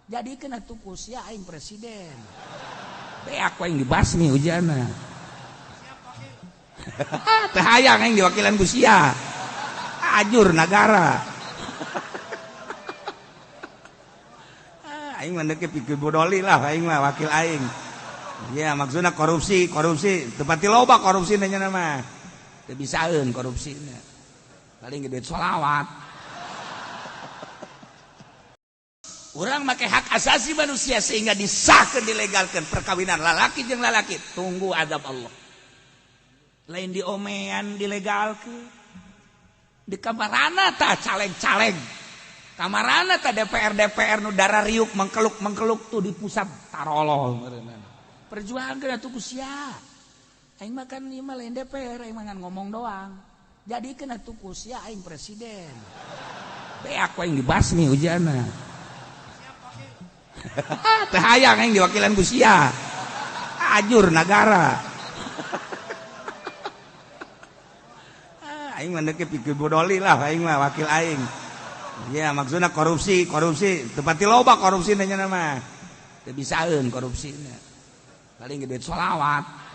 Jadi kena tukus ya aing presiden. Aku yang dibasmi hujana. Teh hayang aing diwakilan ku sia. Ajur negara. Aing mah deuke pikeun bodoli lah aing mah wakil aing. Ya maksudna korupsi tepati loba korupsi nya mah. Teu bisaeun korupsina. Paling gede sholawat. Urang make hak asasi manusia sehingga disahkeun dilegalkeun perkawinan lalaki jeung lalaki. Tunggu azab Allah. Lain diomean dilegalkeun. Di kamarana tah caleg-caleg. Kamarana tah DPR nu dara riuk mengkeluk tuh di pusat tarolol meureunna. Perjuangkeun atuh ku sia. Aing mah kan ieu mah lain DPR, aing mah ngomong doang. Jadi kena atuh ku sia aing presiden. Aku yang dibasmi hujana. Teh hayang aing diwakilan ku sia. Ajur negara. Aing mah deuke pikeun bodoli lah aing mah wakil aing. Ya maksudna korupsi tepati loba korupsina nya mah. Teu bisaeun korupsina. Paling gede sholawat.